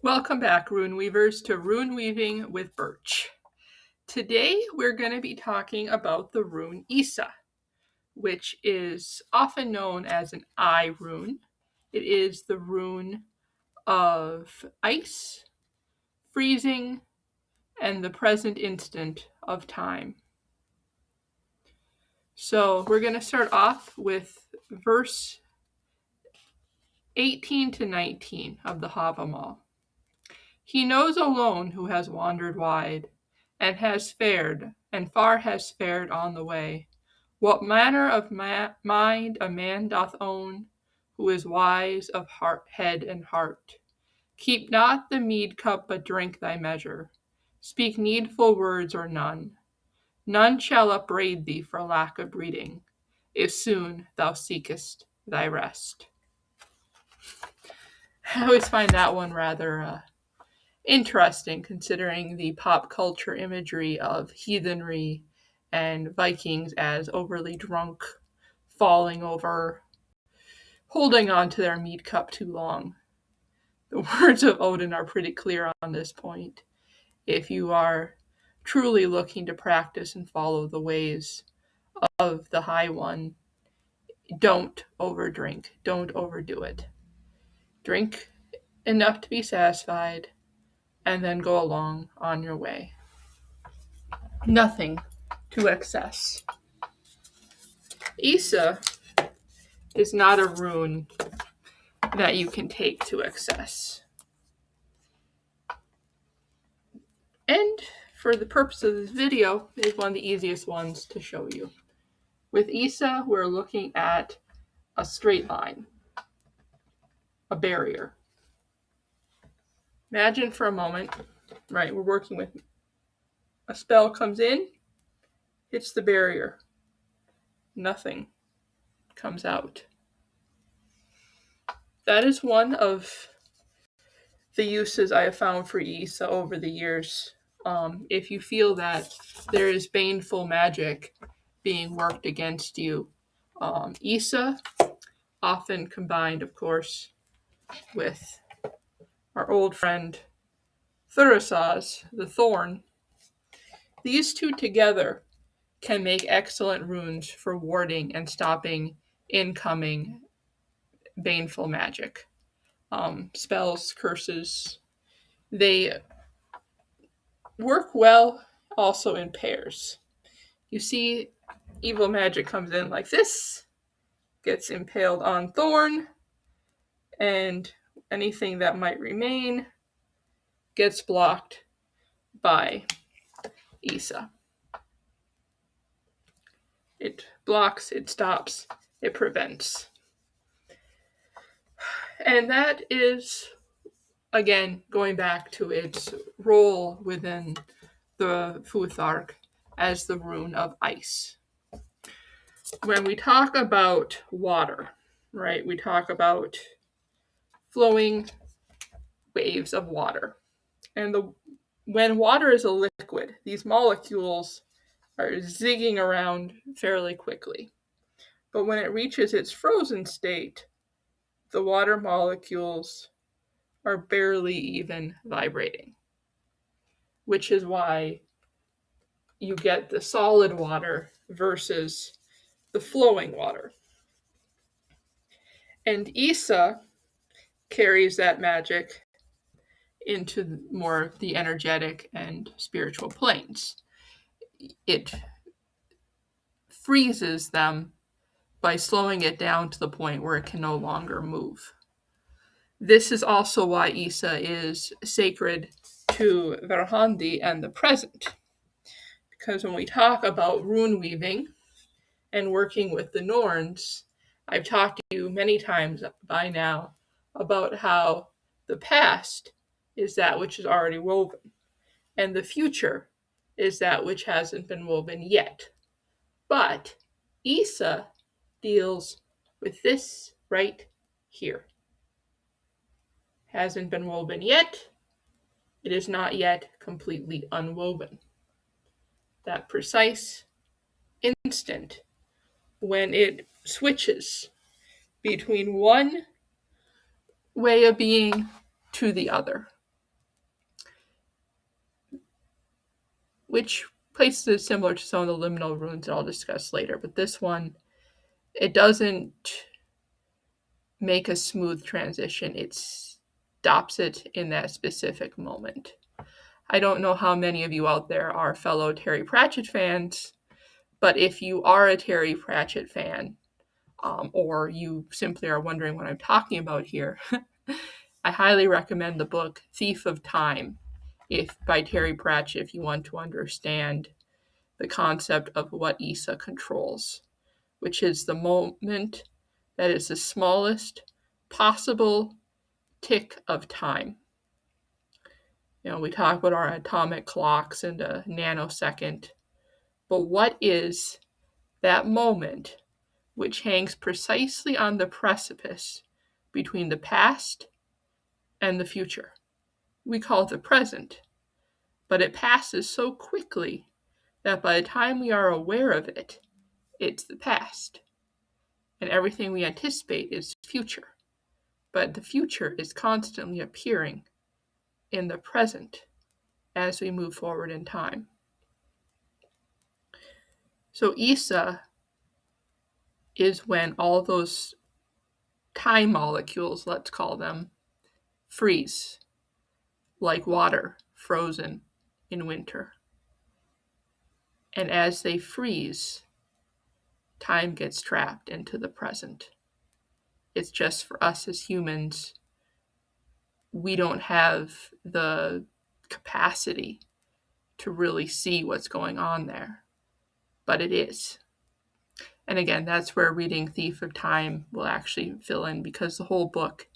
Welcome back, Rune Weavers, to Runeweaving with Birch. Today we're going to be talking about the rune Isa, which is often known as an I rune. It is the rune of ice, freezing, and the present instant of time. So we're going to start off with verse 18 to 19 of the Havamal. He knows alone who has wandered wide, and has fared, and far has fared on the way, what manner of mind a man doth own, who is wise of head and heart. Keep not the mead cup, but drink thy measure. Speak needful words or none. None shall upbraid thee for lack of breeding, if soon thou seekest thy rest. I always find that one rather interesting, considering the pop culture imagery of heathenry and Vikings as overly drunk, falling over, holding on to their mead cup too long. The words of Odin are pretty clear on this point. If you are truly looking to practice and follow the ways of the High One, don't overdrink. Don't overdo it. Drink enough to be satisfied, and then go along on your way. Nothing to excess. Isa is not a rune that you can take to excess. And for the purpose of this video, it is one of the easiest ones to show you. With Isa, we're looking at a straight line, a barrier. Imagine for a moment, right, we're working with a spell comes in, hits the barrier. Nothing comes out. That is one of the uses I have found for Isa over the years. If you feel that there is baneful magic being worked against you, Isa, often combined, of course, with our old friend Thurasaz, the Thorn, these two together can make excellent runes for warding and stopping incoming baneful magic. Spells, curses, they work well also in pairs. You see, evil magic comes in like this, gets impaled on Thorn, and anything that might remain gets blocked by Isa. It blocks, it stops, it prevents. And that is, again, going back to its role within the Futhark as the rune of ice. When we talk about water, right, we talk about flowing waves of water. And when water is a liquid, these molecules are zigging around fairly quickly. But when it reaches its frozen state, the water molecules are barely even vibrating, which is why you get the solid water versus the flowing water. And Isa carries that magic into more of the energetic and spiritual planes. It freezes them by slowing it down to the point where it can no longer move. This is also why Isa is sacred to Verhandi and the present. Because when we talk about rune weaving and working with the Norns, I've talked to you many times by now about how the past is that which is already woven, and the future is that which hasn't been woven yet. But Isa deals with this right here. Hasn't been woven yet. It is not yet completely unwoven. That precise instant when it switches between one way of being to the other. which places is similar to some of the liminal runes that I'll discuss later. But this one, it doesn't make a smooth transition. It stops it in that specific moment. I don't know how many of you out there are fellow Terry Pratchett fans, but if you are a Terry Pratchett fan, or you simply are wondering what I'm talking about here, I highly recommend the book Thief of Time by Terry Pratchett if you want to understand the concept of what Issa controls, which is the moment that is the smallest possible tick of time. We talk about our atomic clocks and a nanosecond, but what is that moment which hangs precisely on the precipice between the past and the future? We call it the present, but it passes so quickly that by the time we are aware of it, it's the past. And everything we anticipate is future. But the future is constantly appearing in the present as we move forward in time. So Issa is when all those time molecules, let's call them, freeze, like water frozen in winter. And as they freeze, time gets trapped into the present. It's just for us as humans, we don't have the capacity to really see what's going on there, but it is. And again, that's where reading Thief of Time will actually fill in, because the whole book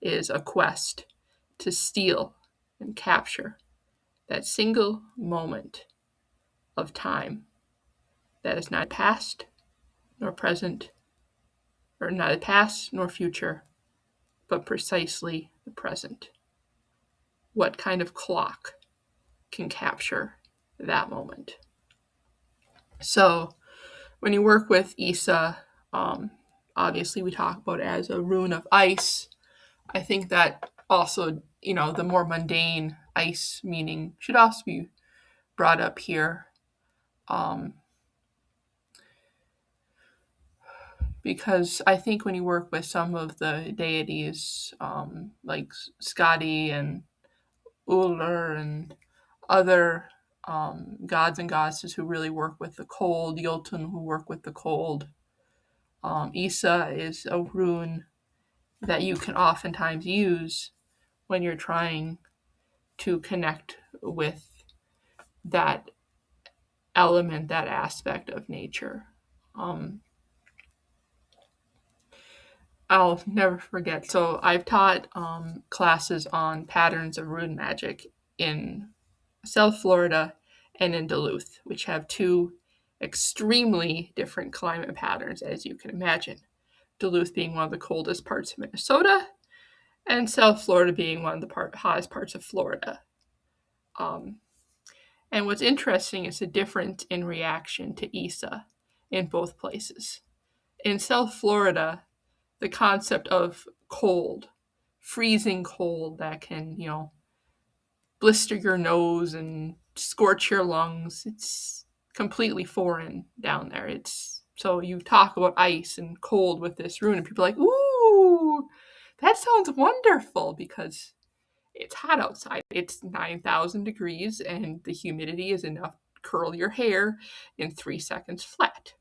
is a quest to steal and capture that single moment of time that is neither past nor present, or neither past nor future, but precisely the present. What kind of clock can capture that moment? So when you work with Issa, obviously we talk about it as a rune of ice. I think that also, the more mundane ice meaning should also be brought up here. Because I think when you work with some of the deities, like Skadi and Ullr and other gods and goddesses who really work with the cold, Jotun who work with the cold, Issa is a rune that you can oftentimes use when you're trying to connect with that element, that aspect of nature. I'll never forget. So I've taught classes on patterns of rune magic in South Florida and in Duluth, which have two extremely different climate patterns, as you can imagine. Duluth being one of the coldest parts of Minnesota, and South Florida being one of the hottest parts of Florida. And what's interesting is the difference in reaction to Issa in both places. In South Florida, the concept of cold, freezing cold that can, blister your nose and scorch your lungs, it's completely foreign down there. So you talk about ice and cold with this rune, and people are like, ooh, that sounds wonderful, because it's hot outside. It's 9,000 degrees, and the humidity is enough to curl your hair in 3 seconds flat.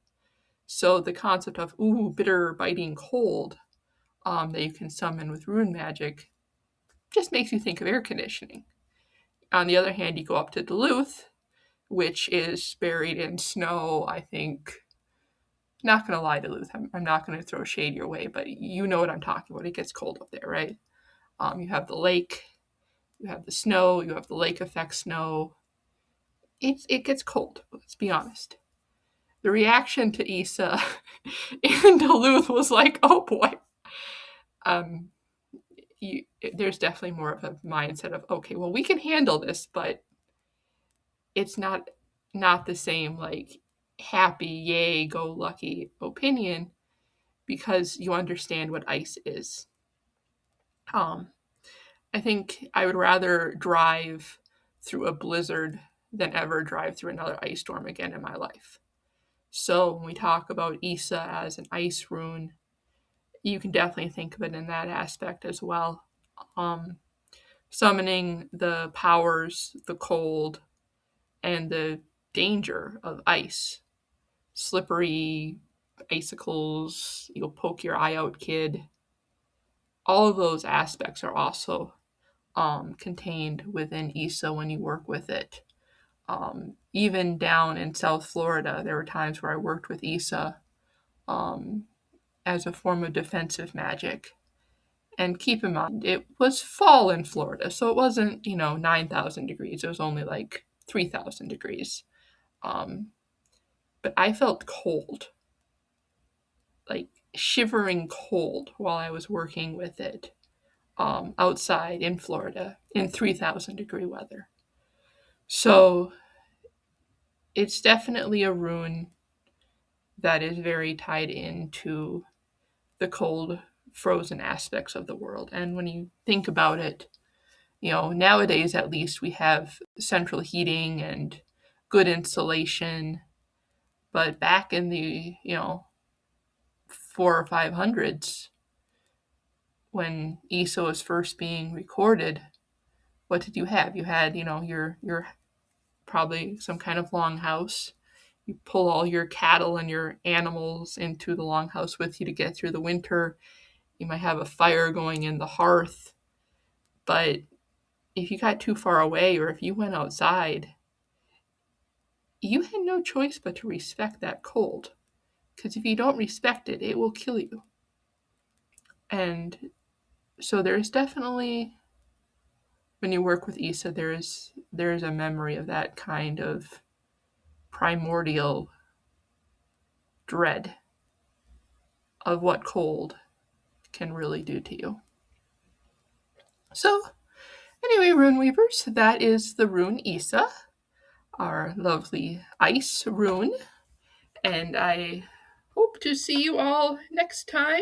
So the concept of, bitter, biting cold that you can summon with rune magic just makes you think of air conditioning. On the other hand, you go up to Duluth, which is buried in snow, I think. Not going to lie, Duluth, I'm not going to throw shade your way, but you know what I'm talking about. It gets cold up there, right? You have the lake, you have the snow, you have the lake effect snow. It gets cold, let's be honest. The reaction to Issa in Duluth was like, oh boy. There's definitely more of a mindset of, okay, well, we can handle this, but it's not the same like happy, yay, go lucky opinion, because you understand what ice is. I think I would rather drive through a blizzard than ever drive through another ice storm again in my life. So when we talk about Issa as an ice rune, you can definitely think of it in that aspect as well. Um, Summoning the powers, the cold, and the danger of ice. Slippery icicles, you'll poke your eye out, kid. All of those aspects are also contained within Issa when you work with it. Even down in South Florida, there were times where I worked with Issa um, as a form of defensive magic. And keep in mind, it was fall in Florida, so it wasn't, 9,000 degrees. It was only like 3,000 degrees. Um, but I felt cold, like shivering cold while I was working with it outside in Florida in 3,000-degree weather. So it's definitely a rune that is very tied into the cold, frozen aspects of the world. And when you think about it, nowadays at least we have central heating and good insulation. But back in the, four or 500s, when Issa was first being recorded, what did you have? You had, your probably some kind of longhouse. You pull all your cattle and your animals into the longhouse with you to get through the winter. You might have a fire going in the hearth. But if you got too far away or if you went outside, you had no choice but to respect that cold. Because if you don't respect it, it will kill you. And so there's definitely, when you work with Issa, there's a memory of that kind of primordial dread of what cold can really do to you. So anyway, Rune Weavers, that is the rune Issa, our lovely ice rune. And I hope to see you all next time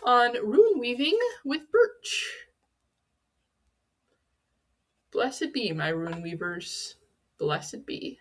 on Runeweaving with Birch. Blessed be, my Rune Weavers. Blessed be.